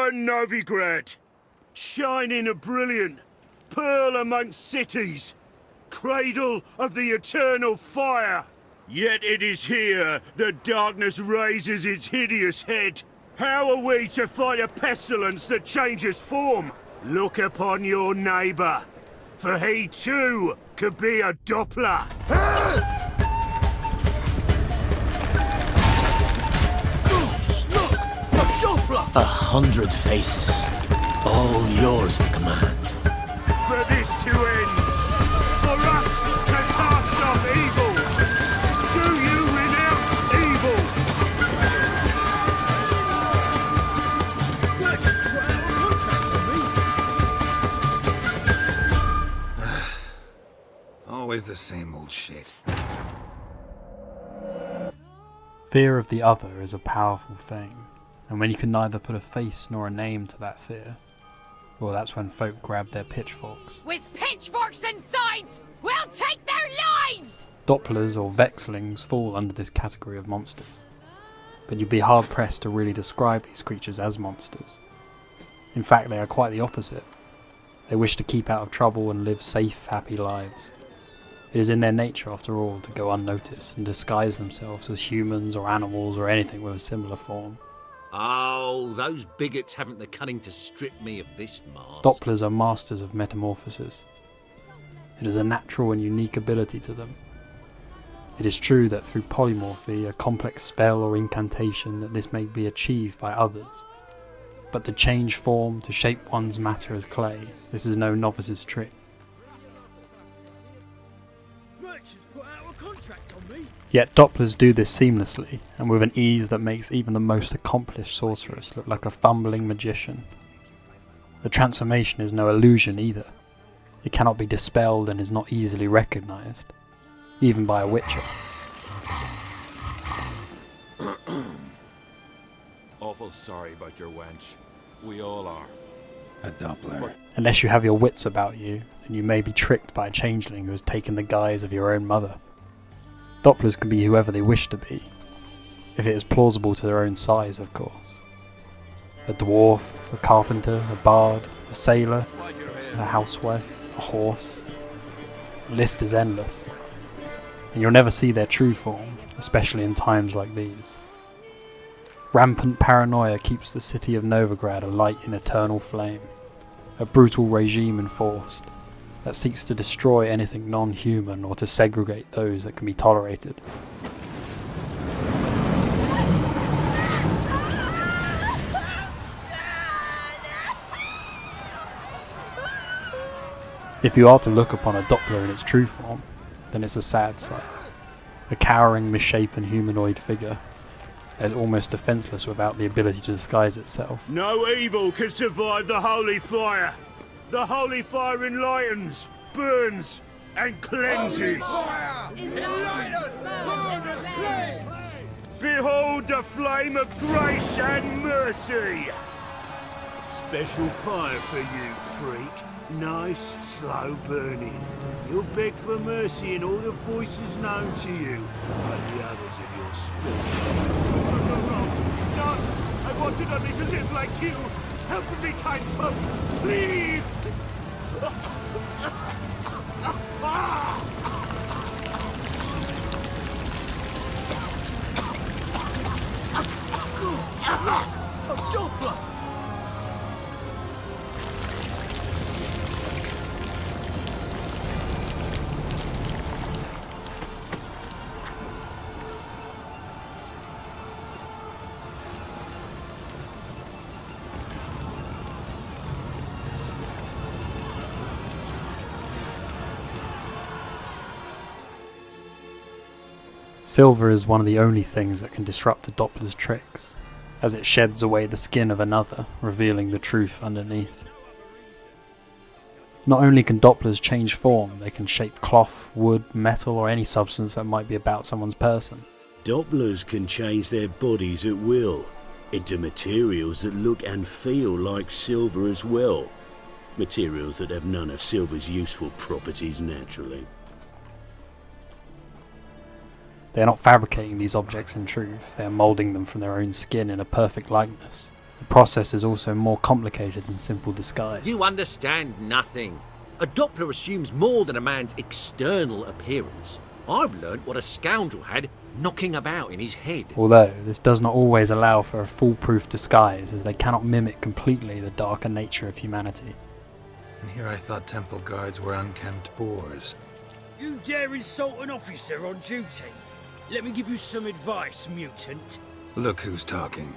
Pure Novigrad, shining a brilliant, pearl amongst cities, cradle of the eternal fire. Yet it is here that darkness raises its hideous head. How are we to fight a pestilence that changes form? Look upon your neighbour, for he too could be a Doppler. Look! A Doppler! 100 faces, all yours to command. For this to end, for us to cast off evil. Do you renounce evil? Always the same old shit. Fear of the other is a powerful thing, and when you can neither put a face nor a name to that fear, well, that's when folk grab their pitchforks. With pitchforks and scythes, we'll take their lives! Dopplers or vexlings fall under this category of monsters, but you'd be hard pressed to really describe these creatures as monsters. In fact, they are quite the opposite. They wish to keep out of trouble and live safe, happy lives. It is in their nature, after all, to go unnoticed and disguise themselves as humans or animals or anything with a similar form. Oh, those bigots haven't the cunning to strip me of this mask. Dopplers are masters of metamorphosis. It is a natural and unique ability to them. It is true that through polymorphy, a complex spell or incantation, that this may be achieved by others. But to change form, to shape one's matter as clay, this is no novice's trick. Yet Dopplers do this seamlessly, and with an ease that makes even the most accomplished sorceress look like a fumbling magician. The transformation is no illusion either. It cannot be dispelled and is not easily recognised, even by a witcher. Awful sorry about your wench. We all are. A Doppler. Unless you have your wits about you, then you may be tricked by a changeling who has taken the guise of your own mother. Dopplers can be whoever they wish to be, if it is plausible to their own size, of course. A dwarf, a carpenter, a bard, a sailor, a housewife, a horse. The list is endless, and you'll never see their true form, especially in times like these. Rampant paranoia keeps the city of Novigrad alight in eternal flame, a brutal regime enforced, that seeks to destroy anything non-human or to segregate those that can be tolerated. If you are to look upon a Doppler in its true form, then it's a sad sight. A cowering, misshapen humanoid figure that is almost defenceless without the ability to disguise itself. No evil can survive the holy fire. The holy fire enlightens, burns, and cleanses. Behold the flame of grace and mercy. Special pie for you, freak. Nice, slow burning. You'll beg for mercy in all the voices known to you, like the others of your species. No, I wanted only to live like you. Help me, kind folk, please! Good luck! A Doppler! Silver is one of the only things that can disrupt a Doppler's tricks, as it sheds away the skin of another, revealing the truth underneath. Not only can Dopplers change form, they can shape cloth, wood, metal, or any substance that might be about someone's person. Dopplers can change their bodies at will, into materials that look and feel like silver as well. Materials that have none of silver's useful properties naturally. They are not fabricating these objects in truth, they are moulding them from their own skin in a perfect likeness, The process is also more complicated than simple disguise. You understand nothing. A Doppler assumes more than a man's external appearance. I've learnt what a scoundrel had knocking about in his head. Although, this does not always allow for a foolproof disguise, as they cannot mimic completely the darker nature of humanity. And here I thought temple guards were unkempt boors. You dare insult an officer on duty? Let me give you some advice, mutant. Look who's talking.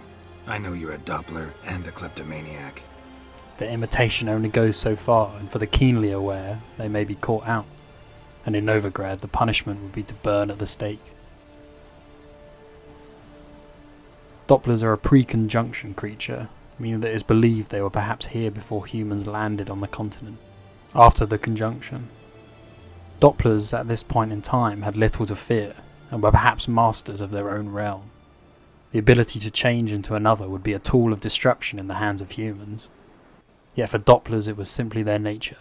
I know you're a Doppler and a kleptomaniac. The imitation only goes so far, and for the keenly aware, they may be caught out. And in Novigrad, the punishment would be to burn at the stake. Dopplers are a pre-conjunction creature, meaning that it is believed they were perhaps here before humans landed on the continent. After the conjunction, Dopplers at this point in time had little to fear, and were perhaps masters of their own realm. The ability to change into another would be a tool of destruction in the hands of humans. Yet for Dopplers it was simply their nature,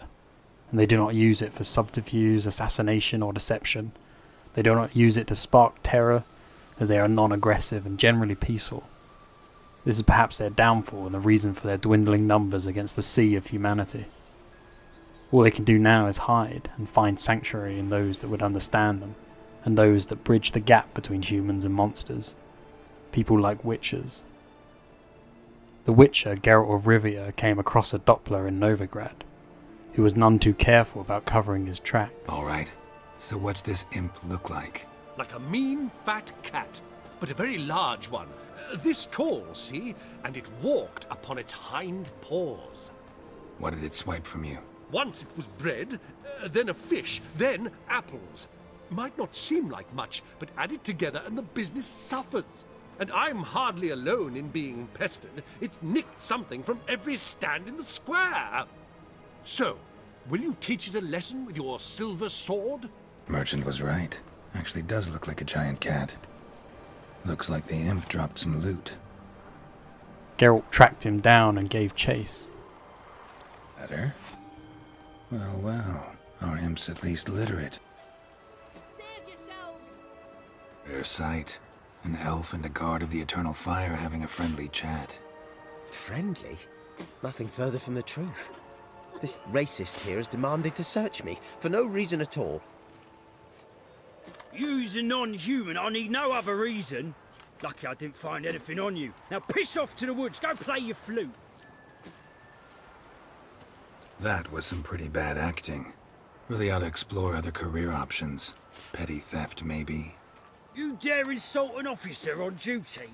and they do not use it for subterfuge, assassination or deception. They do not use it to spark terror, as they are non-aggressive and generally peaceful. This is perhaps their downfall and the reason for their dwindling numbers against the sea of humanity. All they can do now is hide and find sanctuary in those that would understand them, and those that bridge the gap between humans and monsters. People like witchers. The witcher Geralt of Rivia came across a Doppler in Novigrad, who was none too careful about covering his tracks. Alright, so what's this imp look like? Like a mean fat cat, but a very large one. This tall, see? And it walked upon its hind paws. What did it swipe from you? Once it was bread, then a fish, then apples. Might not seem like much, but add it together and the business suffers. And I'm hardly alone in being pestered. It's nicked something from every stand in the square. So, will you teach it a lesson with your silver sword? Merchant was right. Actually does look like a giant cat. Looks like the imp dropped some loot. Geralt tracked him down and gave chase. Better? Well, well. Our imp's at least literate. Save yourselves! Rare sight. An elf and a guard of the Eternal Fire having a friendly chat. Friendly? Nothing further from the truth. This racist here has demanded to search me, for no reason at all. You's a non-human, I need no other reason. Lucky I didn't find anything on you. Now piss off to the woods, go play your flute. That was some pretty bad acting. Really ought to explore other career options. Petty theft, maybe. You dare insult an officer on duty?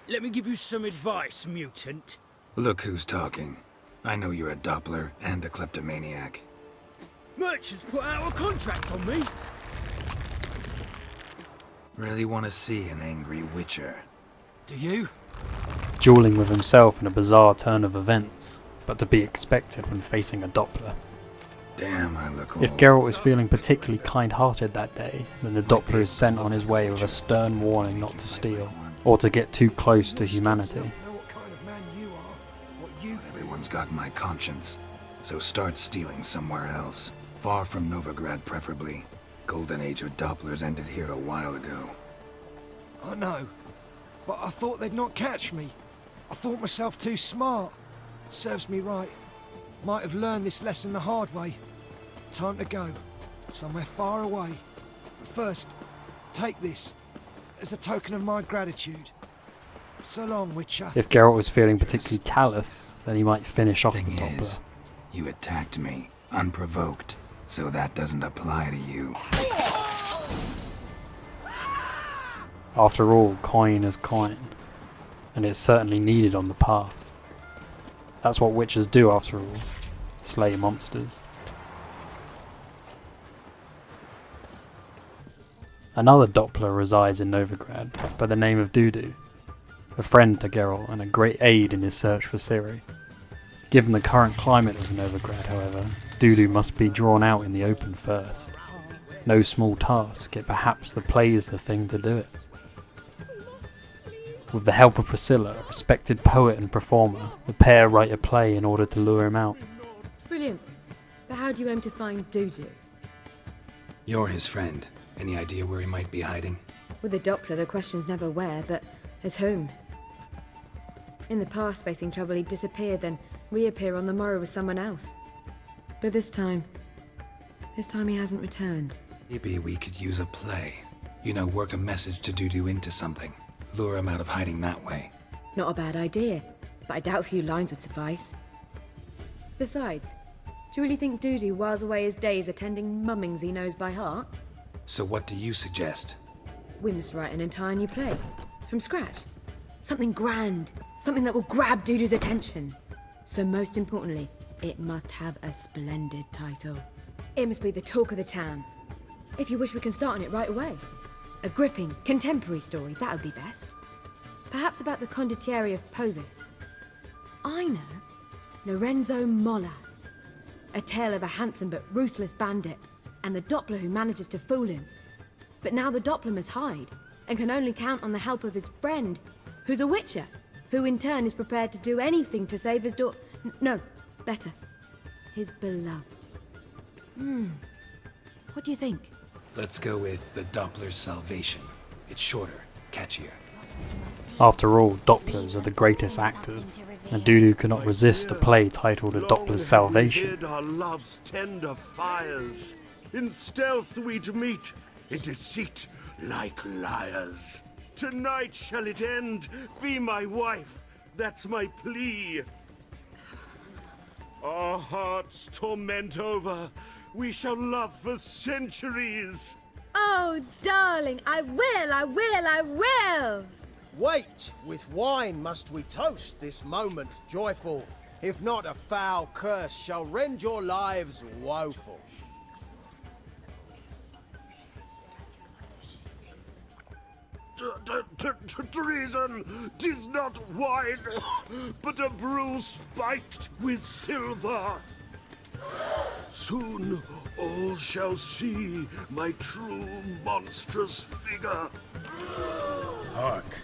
Let me give you some advice, mutant. Look who's talking. I know you're a Doppler and a kleptomaniac. Merchants put out a contract on me. Really want to see an angry witcher. Do you? Dueling with himself in a bizarre turn of events, but to be expected when facing a Doppler. Damn, I look old. If Geralt is feeling particularly kind-hearted that day, then the Doppler is sent on his way with a stern warning not to steal, or to get too close to humanity. Everyone's got my conscience, so start stealing somewhere else. Far from Novigrad, preferably. Golden age of Dopplers ended here a while ago. I know, but I thought they'd not catch me. I thought myself too smart. Serves me right. Might have learned this lesson the hard way. Time to go. Somewhere far away. But first, take this. As a token of my gratitude. So long, Witcher. If Geralt was feeling particularly callous, then he might finish off the Thing Doppler. is, you attacked me, unprovoked, so that doesn't apply to you. After all, coin is coin, and it's certainly needed on the path. That's what witchers do after all, slay monsters. Another Doppler resides in Novigrad, by the name of Dudu, a friend to Geralt and a great aid in his search for Ciri. Given the current climate of Novigrad, however, Dudu must be drawn out in the open first. No small task, yet perhaps the play is the thing to do it. With the help of Priscilla, a respected poet and performer, the pair write a play in order to lure him out. Brilliant. But how do you aim to find Dudu? You're his friend. Any idea where he might be hiding? With a Doppler, the question's never where, but his home. In the past, facing trouble, he'd disappear, then reappear on the morrow with someone else. But this time he hasn't returned. Maybe we could use a play. You know, work a message to Dudu into something. Lure him out of hiding that way. Not a bad idea, but I doubt a few lines would suffice. Besides, do you really think Dudu whiles away his days attending mummings he knows by heart? So what do you suggest? We must write an entire new play. From scratch. Something grand. Something that will grab Dudu's attention. So most importantly, it must have a splendid title. It must be the talk of the town. If you wish, we can start on it right away. A gripping, contemporary story, that would be best. Perhaps about the condottieri of Povis. I know. Lorenzo Molla. A tale of a handsome but ruthless bandit, and the Doppler who manages to fool him. But now the Doppler must hide, and can only count on the help of his friend, who's a witcher, who in turn is prepared to do anything to save his no, better, his beloved. What do you think? Let's go with the Doppler's salvation. It's shorter, catchier. After all, Dopplers are the greatest actors, and Dudu could not resist a play titled A Doppler's Salvation. Hid our love's tender fires. In stealth we'd meet, in deceit like liars. Tonight shall it end, be my wife, that's my plea. Our hearts torment over, we shall love for centuries. Oh, darling, I will! Wait, with wine must we toast this moment joyful. If not, a foul curse shall rend your lives woeful. Treason! 'Tis not wine, but a brew spiked with silver. Soon all shall see my true monstrous figure. Hark,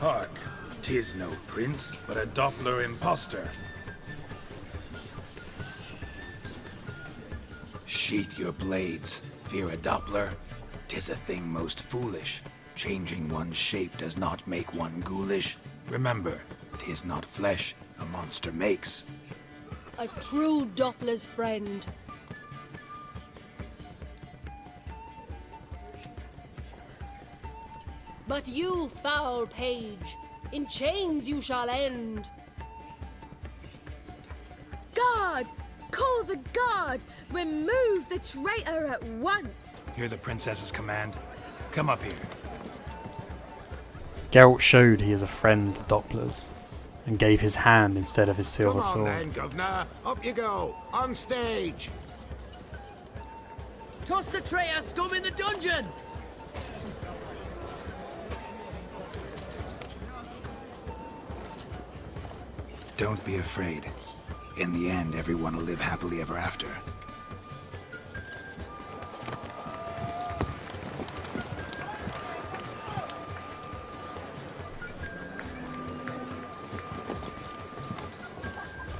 hark. 'Tis no prince, but a Doppler impostor. Sheath your blades. Fear a Doppler? 'Tis a thing most foolish. Changing one's shape does not make one ghoulish. Remember, 'tis not flesh a monster makes. A true Doppler's friend. But you, foul page, in chains you shall end. Guard! Call the guard! Remove the traitor at once! Hear the princess's command? Come up here. Geralt showed he is a friend to Dopplers, and gave his hand instead of his silver Come on sword. then, governor. Up you go. On stage. Toss the traitor scum in the dungeon! Don't be afraid. In the end, everyone will live happily ever after.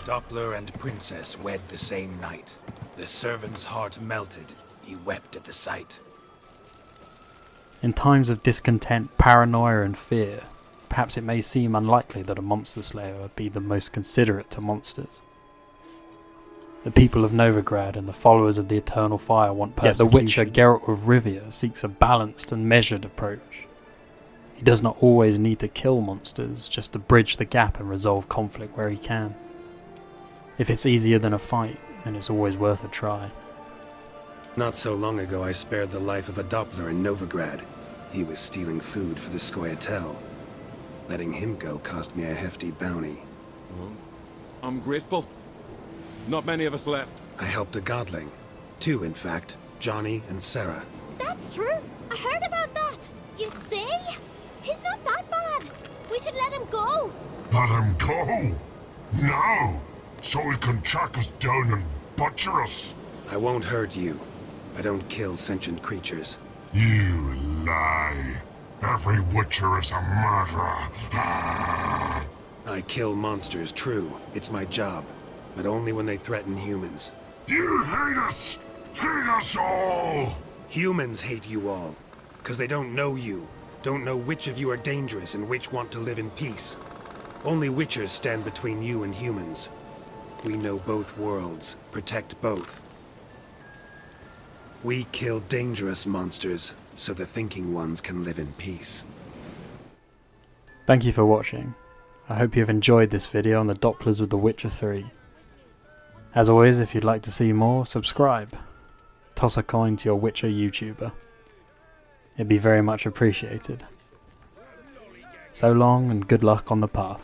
Doppler and princess wed the same night. The servant's heart melted. He wept at the sight. In times of discontent, paranoia and fear, perhaps it may seem unlikely that a monster slayer would be the most considerate to monsters. The people of Novigrad and the followers of the Eternal Fire want persecution. Yet the Witcher Geralt of Rivia seeks a balanced and measured approach. He does not always need to kill monsters, just to bridge the gap and resolve conflict where he can. If it's easier than a fight, then it's always worth a try. Not so long ago I spared the life of a Doppler in Novigrad. He was stealing food for the Scoia'tael. Letting him go cost me a hefty bounty. Well, I'm grateful. Not many of us left. I helped a godling. 2, in fact. Johnny and Sarah. That's true. I heard about that. You see? He's not that bad. We should let him go. Let him go? No! So he can track us down and butcher us. I won't hurt you. I don't kill sentient creatures. You lie. Every witcher is a murderer. Ah. I kill monsters, true. It's my job. But only when they threaten humans. You hate us! Hate us all! Humans hate you all. Because they don't know you. Don't know which of you are dangerous and which want to live in peace. Only Witchers stand between you and humans. We know both worlds, protect both. We kill dangerous monsters, so the thinking ones can live in peace. Thank you for watching. I hope you have enjoyed this video on the Dopplers of The Witcher 3. As always, if you'd like to see more, subscribe. Toss a coin to your Witcher YouTuber. It'd be very much appreciated. So long and good luck on the path.